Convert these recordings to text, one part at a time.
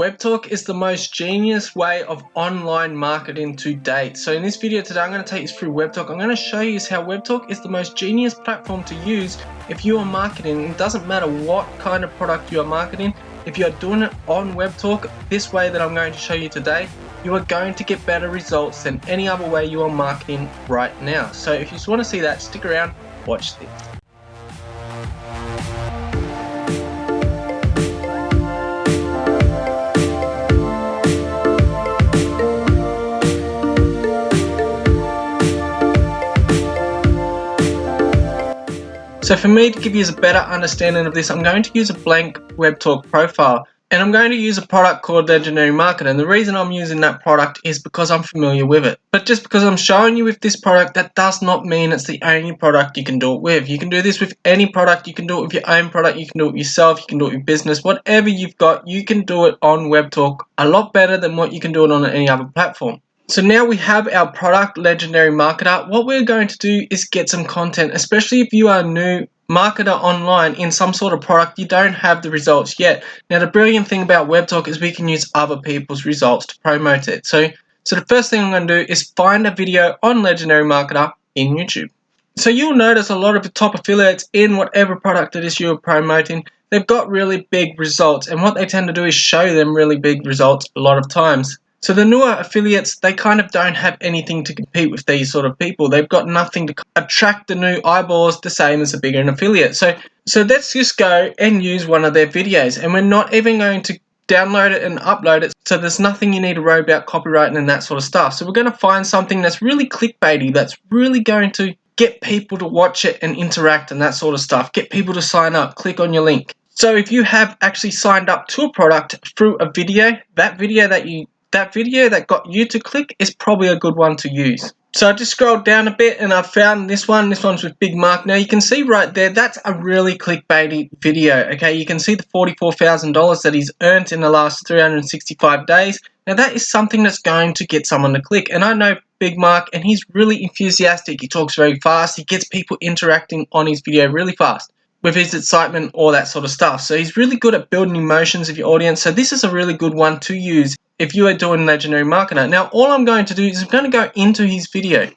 Webtalk is the most genius way of online marketing to date. So in this video today, I'm going to take you through Webtalk. I'm going to show you how Webtalk is the most genius platform to use if you are marketing. It doesn't matter what kind of product you are marketing. If you are doing it on Webtalk, this way that I'm going to show you today, you are going to get better results than any other way you are marketing right now. So if you just want to see that, stick around, watch this. So for me to give you a better understanding of this, I'm going to use a blank Webtalk profile and I'm going to use a product called Legendary Marketer. And the reason I'm using that product is because I'm familiar with it. But just because I'm showing you with this product, that does not mean it's the only product you can do it with. You can do this with any product. You can do it with your own product. You can do it yourself. You can do it with business. Whatever you've got, you can do it on Webtalk a lot better than what you can do it on any other platform. So now we have our product, Legendary Marketer. What we're going to do is get some content, especially if you are a new marketer online in some sort of product, you don't have the results yet. Now the brilliant thing about Webtalk is we can use other people's results to promote it. So the first thing I'm going to do is find a video on Legendary Marketer in YouTube. So you'll notice a lot of the top affiliates in whatever product it is you're promoting, they've got really big results, and what they tend to do is show them really big results a lot of times. So the newer affiliates, they kind of don't have anything to compete with these sort of people. They've got nothing to attract the new eyeballs the same as a bigger affiliate. So let's just go and use one of their videos, and we're not even going to download it and upload it. So there's nothing you need to worry about copyrighting and that sort of stuff. So we're going to find something that's really clickbaity, that's really going to get people to watch it and interact and that sort of stuff. Get people to sign up, click on your link. So if you have actually signed up to a product through a video, that video that got you to click is probably a good one to use. So I just scrolled down a bit and I found this one. This one's with Big Mark. Now you can see right there, that's a really clickbaity video. Okay, you can see the $44,000 that he's earned in the last 365 days. Now that is something that's going to get someone to click. And I know Big Mark, and he's really enthusiastic. He talks very fast. He gets people interacting on his video really fast with his excitement, all that sort of stuff. So he's really good at building emotions of your audience. So this is a really good one to use if you are doing Legendary Marketer. Now all I'm going to do is I'm going to go into his video.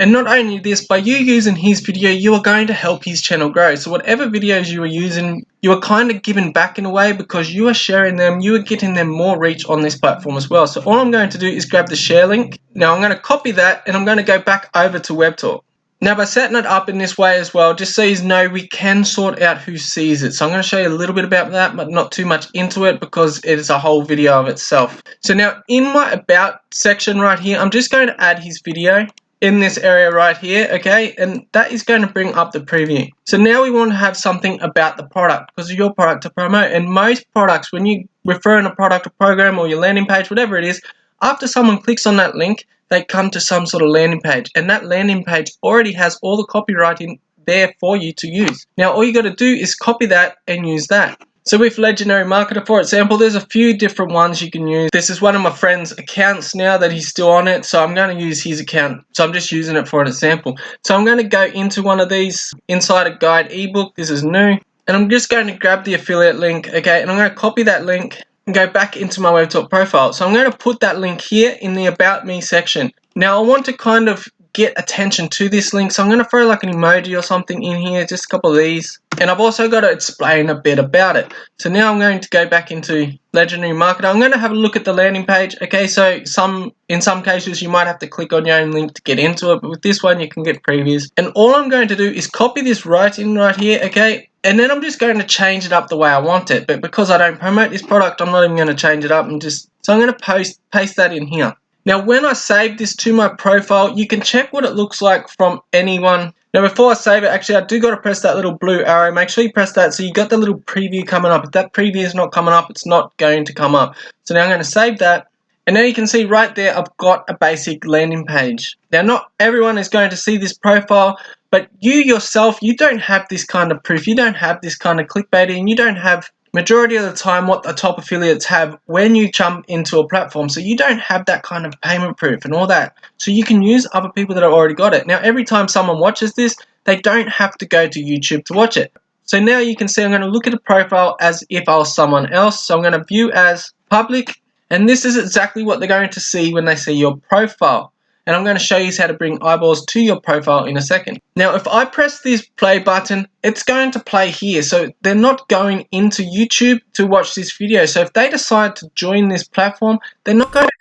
And not only this, by you using his video, you are going to help his channel grow. So whatever videos you are using, you are kind of giving back in a way, because you are sharing them, you are getting them more reach on this platform as well. So all I'm going to do is grab the share link. Now I'm going to copy that and I'm going to go back over to Webtalk. Now by setting it up in this way as well, just so you know, we can sort out who sees it. So I'm going to show you a little bit about that, but not too much into it because it is a whole video of itself. So now in my about section right here, I'm just going to add his video in this area right here, okay? And that is going to bring up the preview. So now we want to have something about the product, because of your product to promote. And most products, when you refer in a product or program or your landing page, whatever it is, after someone clicks on that link, they come to some sort of landing page, and that landing page already has all the copywriting there for you to use. Now all you got to do is copy that and use that. So with Legendary Marketer, for example, there's a few different ones you can use. This is one of my friend's accounts now that he's still on it, so I'm going to use his account. So I'm just using it for an example. So I'm going to go into one of these Insider Guide ebook. This is new, and I'm just going to grab the affiliate link, okay, and I'm going to copy that link and go back into my Webtalk profile. So I'm going to put that link here in the About Me section. Now I want to kind of get attention to this link, so I'm going to throw like an emoji or something in here, just a couple of these. And I've also got to explain a bit about it. So now I'm going to go back into Legendary Marketer. I'm going to have a look at the landing page. Okay, so in some cases you might have to click on your own link to get into it, but with this one you can get previews. And all I'm going to do is copy this right in right here, okay? And then I'm just going to change it up the way I want it. But because I don't promote this product, I'm not even going to change it up. So I'm going to paste that in here. Now when I save this to my profile, you can check what it looks like from anyone. Now before I save it, actually I do got to press that little blue arrow. Make sure you press that so you got the little preview coming up. If that preview is not coming up, it's not going to come up. So now I'm going to save that. And now you can see right there, I've got a basic landing page. Now not everyone is going to see this profile, but you yourself, you don't have this kind of proof. You don't have this kind of clickbait, and you don't have majority of the time what the top affiliates have when you jump into a platform. So you don't have that kind of payment proof and all that. So you can use other people that have already got it. Now every time someone watches this, they don't have to go to YouTube to watch it. So now you can see I'm going to look at a profile as if I was someone else. So I'm going to view as public, and this is exactly what they're going to see when they see your profile. And I'm going to show you how to bring eyeballs to your profile in a second. Now, if I press this play button, it's going to play here. So they're not going into YouTube to watch this video. So if they decide to join this platform, they're not going to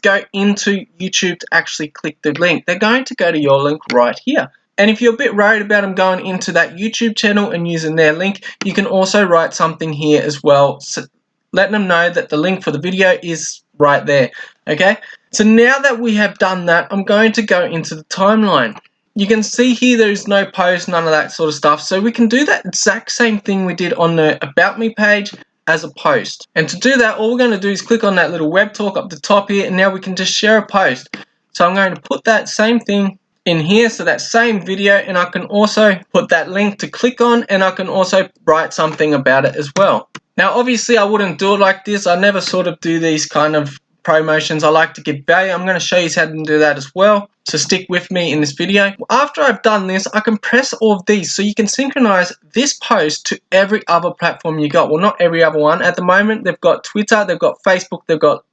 go into YouTube to actually click the link. They're going to go to your link right here. And if you're a bit worried about them going into that YouTube channel and using their link, you can also write something here as well, so letting them know that the link for the video is right there. Okay, so now that we have done that, I'm going to go into the timeline. You can see here there's no post, none of that sort of stuff. So we can do that exact same thing we did on the About Me page as a post. And to do that, all we're going to do is click on that little Webtalk up the top here, and now we can just share a post. So I'm going to put that same thing in here, so that same video, and I can also put that link to click on, and I can also write something about it as well. Now obviously I wouldn't do it like this. I never sort of do these kind of promotions. I like to give value. I'm going to show you how to do that as well, so stick with me in this video. After I've done this, I can press all of these, so you can synchronize this post to every other platform you got. Well, not every other one. At the moment they've got Twitter, they've got Facebook, they've got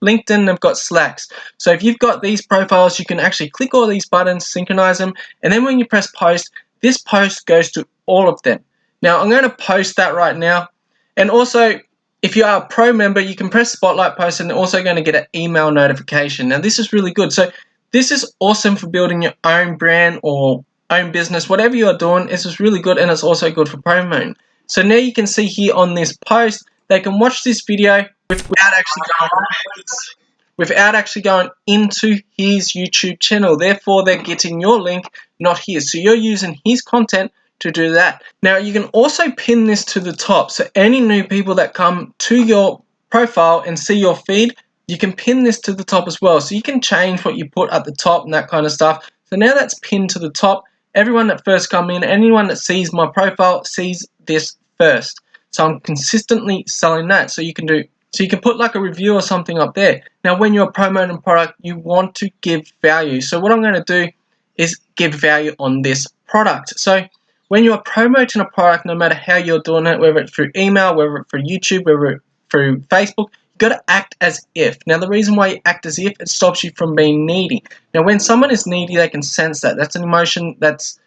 LinkedIn, they've got Slacks. So if you've got these profiles, you can actually click all these buttons, synchronize them, and then when you press post, this post goes to all of them. Now I'm going to post that right now. And also, if you are a pro member, you can press Spotlight Post, and they're also going to get an email notification. Now this is really good. So this is awesome for building your own brand or own business, whatever you're doing. This is really good, and it's also good for promoting. So now you can see here on this post, they can watch this video without actually going into his YouTube channel. Therefore, they're getting your link, not his. So you're using his content to do that. Now, you can also pin this to the top. So any new people that come to your profile and see your feed, you can pin this to the top as well. So you can change what you put at the top and that kind of stuff. So now that's pinned to the top. Everyone that first come in, anyone that sees my profile sees this first. So I'm consistently selling that. So you can put like a review or something up there. Now when you're promoting a product, you want to give value. So what I'm going to do is give value on this product. So when you're promoting a product, no matter how you're doing it, whether it's through email, whether it's through YouTube, whether it's through Facebook, you've got to act as if. Now the reason why you act as if, it stops you from being needy. Now when someone is needy, they can sense that. That's an emotion that's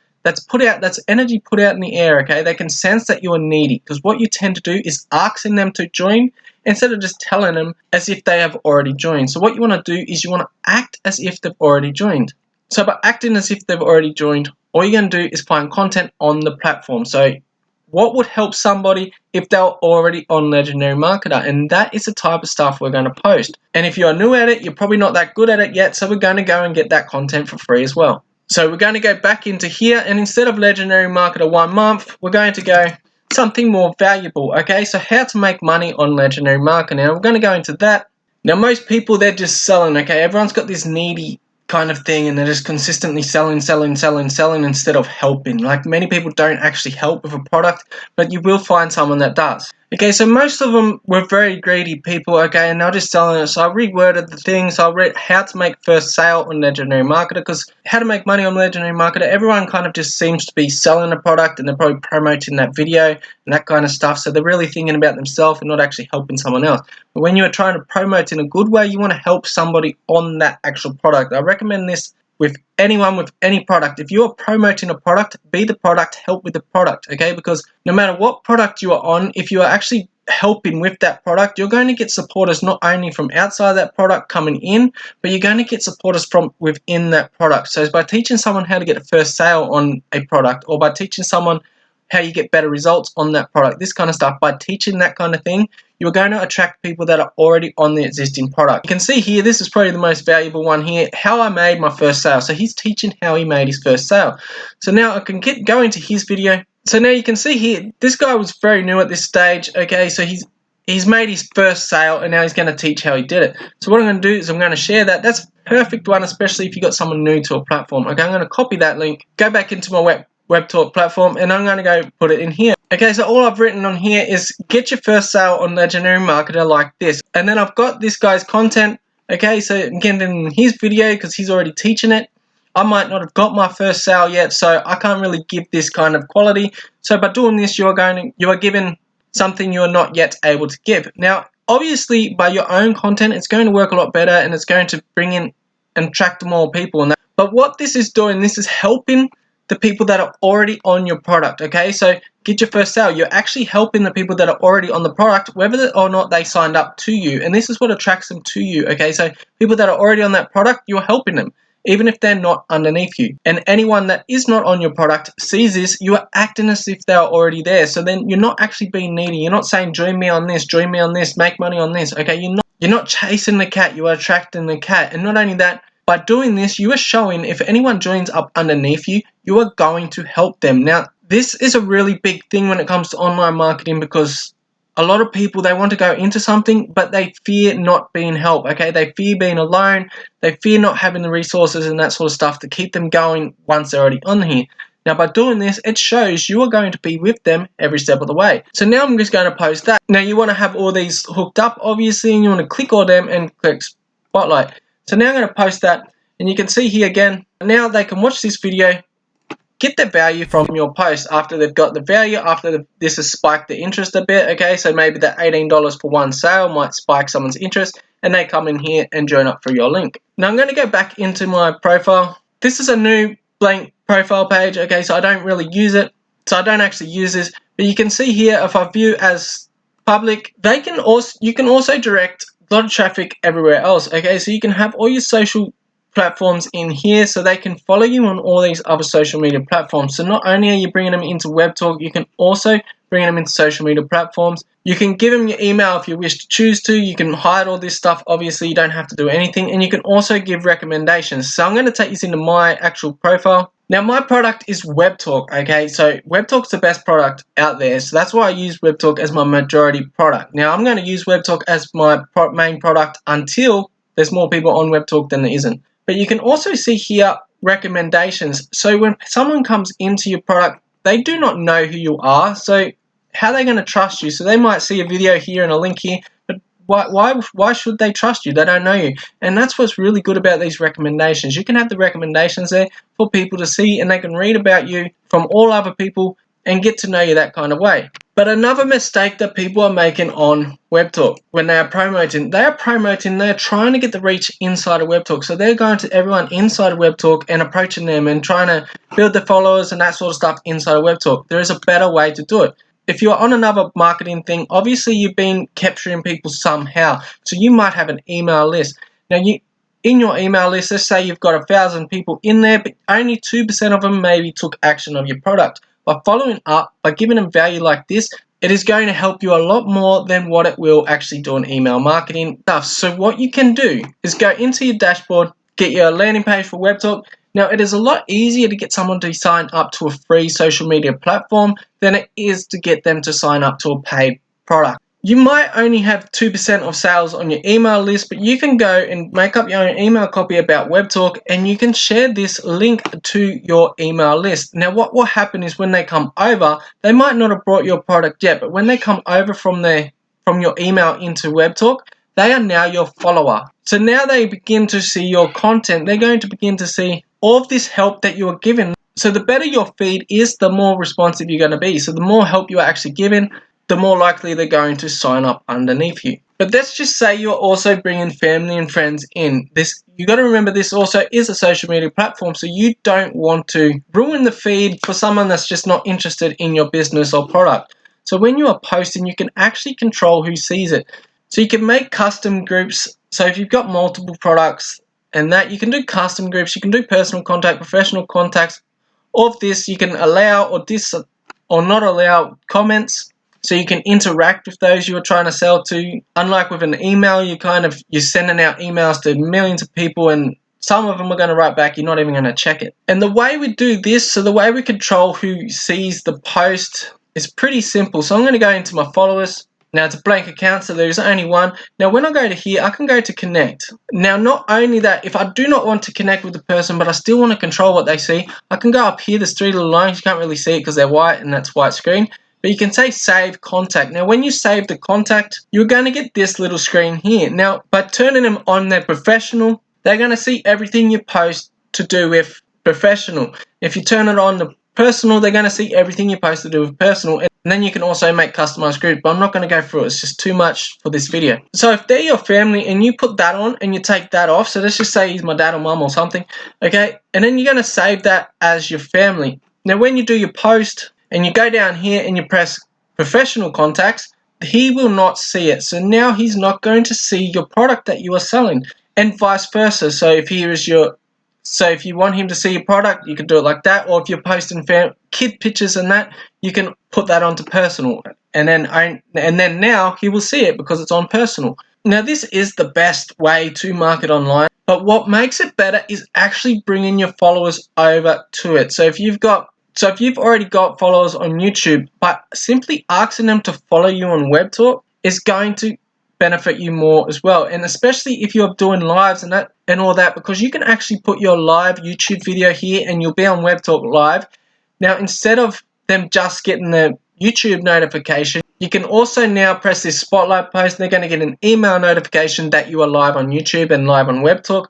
put out, that's energy put out in the air, okay? They can sense that you're needy, because what you tend to do is asking them to join instead of just telling them as if they have already joined. So what you want to do is you want to act as if they've already joined. So by acting as if they've already joined, all you're going to do is find content on the platform. So what would help somebody if they're already on Legendary Marketer? And that is the type of stuff we're going to post. And if you're new at it, you're probably not that good at it yet, so we're going to go and get that content for free as well. So we're going to go back into here, and instead of Legendary Marketer 1 month, we're going to go something more valuable, okay? So how to make money on Legendary Marketer. Now we're going to go into that. Now most people, they're just selling, okay? Everyone's got this needy kind of thing, and they're just consistently selling instead of helping. Like, many people don't actually help with a product, but you will find someone that does. Okay, so most of them were very greedy people, okay, and they're just selling it. So I reworded the thing. So I read how to make first sale on Legendary Marketer, because how to make money on Legendary Marketer, everyone kind of just seems to be selling a product, and they're probably promoting that video and that kind of stuff. So they're really thinking about themselves and not actually helping someone else. But when you're trying to promote in a good way, you want to help somebody on that actual product. I recommend this with anyone with any product. If you're promoting a product, be the product, help with the product, okay? Because no matter what product you are on, if you are actually helping with that product, you're going to get supporters not only from outside that product coming in, but you're going to get supporters from within that product. So by teaching someone how to get a first sale on a product, or by teaching someone how you get better results on that product, this kind of stuff, by teaching that kind of thing, you're going to attract people that are already on the existing product. You can see here, this is probably the most valuable one here, how I made my first sale. So he's teaching how he made his first sale. So now I can go into his video. So now you can see here, this guy was very new at this stage, okay? So he's made his first sale, and now he's going to teach how he did it. So what I'm going to do is I'm going to share that. That's a perfect one, especially if you've got someone new to a platform. Okay, I'm going to copy that link, go back into my Webtalk platform, and I'm going to go put it in here. Okay, so all I've written on here is get your first sale on Legendary Marketer like this. And then I've got this guy's content. Okay, so again, in his video, because he's already teaching it, I might not have got my first sale yet, so I can't really give this kind of quality. So by doing this, you are given something you are not yet able to give. Now, obviously, by your own content, it's going to work a lot better, and it's going to bring in and attract more people. But what this is doing, this is helping the people that are already on your product, okay? So get your first sale. You're actually helping the people that are already on the product, whether or not they signed up to you. And this is what attracts them to you, okay? So people that are already on that product, you're helping them, even if they're not underneath you. And anyone that is not on your product sees this, you are acting as if they're already there. So then you're not actually being needy. You're not saying, join me on this, make money on this, okay? You're not chasing the cat, you are attracting the cat. And not only that, by doing this, you are showing if anyone joins up underneath you, you are going to help them. Now, this is a really big thing when it comes to online marketing, because a lot of people, they want to go into something, but they fear not being helped, okay? They fear being alone. They fear not having the resources and that sort of stuff to keep them going once they're already on here. Now, by doing this, it shows you are going to be with them every step of the way. So now I'm just going to post that. Now, you want to have all these hooked up, obviously, and you want to click all them and click Spotlight. So now I'm going to post that, and you can see here again, now they can watch this video, get the value from your post after they've got the value, after this has spiked the interest a bit, okay? So maybe that $18 for one sale might spike someone's interest, and they come in here and join up for your link. Now I'm going to go back into my profile. This is a new blank profile page, okay? So I don't really use it, so I don't actually use this, but you can see here, if I view as public, you can also direct a lot of traffic everywhere else, okay? So you can have all your social platforms in here, so they can follow you on all these other social media platforms. So not only are you bringing them into Webtalk, you can also bring them into social media platforms. You can give them your email if you wish to choose to. You can hide all this stuff. Obviously, you don't have to do anything, and you can also give recommendations. So I'm going to take you into my actual profile. Now, my product is Webtalk, okay? So Webtalk's the best product out there, so that's why I use Webtalk as my majority product. Now, I'm going to use Webtalk as my main product until there's more people on Webtalk than there isn't. But you can also see here recommendations. So when someone comes into your product, they do not know who you are, so how are they going to trust you? So they might see a video here and a link here, but why should they trust you? They don't know you. And that's what's really good about these recommendations. You can have the recommendations there for people to see, and they can read about you from all other people and get to know you that kind of way. But another mistake that people are making on Webtalk when they're trying to get the reach inside of Webtalk. So they're going to everyone inside of Webtalk and approaching them and trying to build the followers and that sort of stuff inside of Webtalk. There is a better way to do it. If you're on another marketing thing, obviously you've been capturing people somehow. So you might have an email list. Now, in your email list, let's say you've got 1,000 people in there, but only 2% of them maybe took action of your product. By following up, by giving them value like this, it is going to help you a lot more than what it will actually do in email marketing stuff. So what you can do is go into your dashboard, get your landing page for Webtalk. Now, it is a lot easier to get someone to sign up to a free social media platform than it is to get them to sign up to a paid product. You might only have 2% of sales on your email list, but you can go and make up your own email copy about Webtalk, and you can share this link to your email list. Now, what will happen is when they come over, they might not have brought your product yet, but when they come over from your email into Webtalk, they are now your follower. So now they begin to see your content. They're going to begin to see all of this help that you are given. So the better your feed is, the more responsive you're going to be. So the more help you are actually given, the more likely they're going to sign up underneath you. But let's just say you're also bringing family and friends in. You got to remember, this also is a social media platform, so you don't want to ruin the feed for someone that's just not interested in your business or product. So when you are posting, you can actually control who sees it. So you can make custom groups. So if you've got multiple products and that, you can do custom groups, you can do personal contact, professional contacts. All of this you can allow or not allow comments. So you can interact with those you are trying to sell to. Unlike with an email, you're sending out emails to millions of people, and some of them are going to write back, you're not even going to check it. And the way we do this, so the way we control who sees the post, is pretty simple. So I'm going to go into my followers. Now, it's a blank account, so there's only one. Now, when I go to here, I can go to connect. Now, not only that, if I do not want to connect with the person, but I still want to control what they see, I can go up here. There's 3 little lines. You can't really see it because they're white, and that's white screen. But you can say save contact. Now, when you save the contact, you're going to get this little screen here. Now, by turning them on their professional, they're going to see everything you post to do with professional. If you turn it on to personal, they're going to see everything you post to do with personal, and then you can also make customized groups, but I'm not going to go through it. It's just too much for this video. So if they're your family and you put that on and you take that off, so let's just say he's my dad or mum or something, okay, and then you're going to save that as your family. Now when you do your post and you go down here and you press professional contacts, he will not see it. So now he's not going to see your product that you are selling, and vice versa. So if you want him to see your product, you can do it like that. Or if you're posting kid pictures and that, you can put that onto personal, and then now he will see it because it's on personal. Now this is the best way to market online, but what makes it better is actually bringing your followers over to it. So if you've already got followers on YouTube, but simply asking them to follow you on Webtalk is going to benefit you more as well, and especially if you're doing lives and all that, because you can actually put your live YouTube video here and you'll be on Webtalk live. Now instead of them just getting the YouTube notification, you can also now press this spotlight post and they're going to get an email notification that you are live on YouTube and live on Webtalk.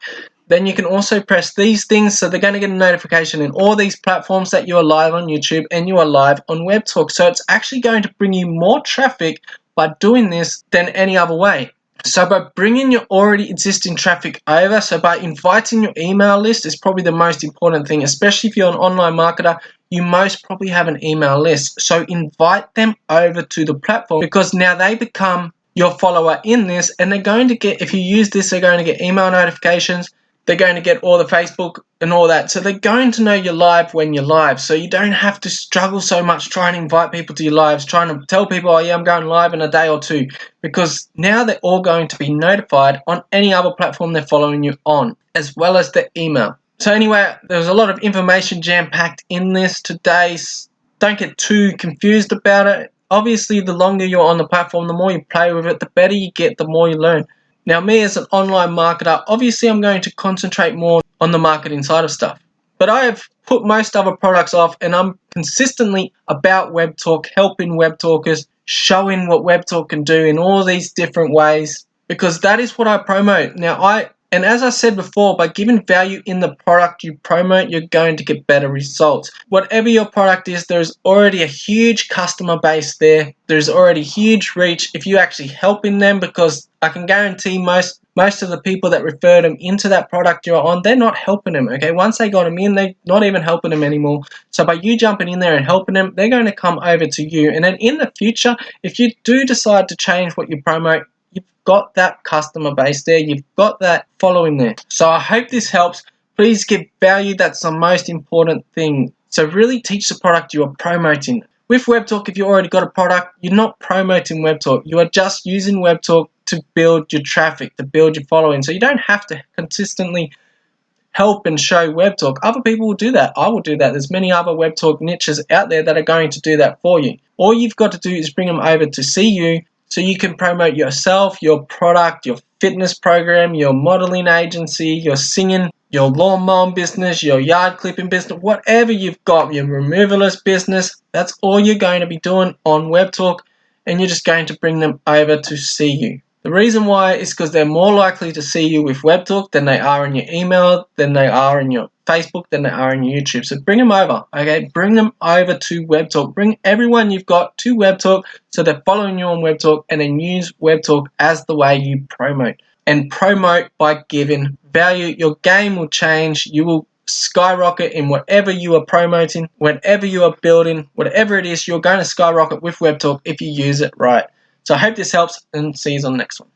Then you can also press these things, so they're going to get a notification in all these platforms that you are live on YouTube and you are live on Webtalk. So it's actually going to bring you more traffic by doing this than any other way. So by bringing your already existing traffic over, so by inviting your email list is probably the most important thing, especially if you're an online marketer. You most probably have an email list. So invite them over to the platform, because now they become your follower in this, and they're going to get, if you use this, they're going to get email notifications. They're going to get all the Facebook and all that. So they're going to know you're live when you're live. So you don't have to struggle so much trying to invite people to your lives, trying to tell people, oh yeah, I'm going live in a day or two. Because now they're all going to be notified on any other platform they're following you on, as well as the email. So anyway, there's a lot of information jam-packed in this today. Don't get too confused about it. Obviously, the longer you're on the platform, the more you play with it, the better you get, the more you learn. Now, me as an online marketer, obviously I'm going to concentrate more on the marketing side of stuff. But I have put most other products off, and I'm consistently about Webtalk, helping Webtalkers, showing what Webtalk can do in all these different ways, because that is what I promote. Now, and as I said before, by giving value in the product you promote, you're going to get better results. Whatever your product is, there's already a huge customer base there. There's already huge reach if you actually helping them, because I can guarantee most of the people that refer them into that product you're on, they're not helping them, okay? Once they got them in, they're not even helping them anymore. So by you jumping in there and helping them, they're going to come over to you. And then in the future, if you do decide to change what you promote, you've got that customer base there, you've got that following there. So I hope this helps. Please give value. That's the most important thing. So really teach the product you are promoting. With Webtalk, if you already got a product, you're not promoting Webtalk. You are just using Webtalk to build your traffic, to build your following. So you don't have to consistently help and show Webtalk. Other people will do that. I will do that. There's many other Webtalk niches out there that are going to do that for you. All you've got to do is bring them over to see you, so you can promote yourself, your product, your fitness program, your modeling agency, your singing, your lawn mowing business, your yard clipping business, whatever you've got, your removalist business. That's all you're going to be doing on Webtalk, and you're just going to bring them over to see you. The reason why is because they're more likely to see you with Webtalk than they are in your email, than they are in your Facebook, than they are in your YouTube. So bring them over, okay? Bring them over to Webtalk. Bring everyone you've got to Webtalk so they're following you on Webtalk, and then use Webtalk as the way you promote. And promote by giving value. Your game will change. You will skyrocket in whatever you are promoting, whatever you are building, whatever it is, you're going to skyrocket with Webtalk if you use it right. So I hope this helps, and see you on the next one.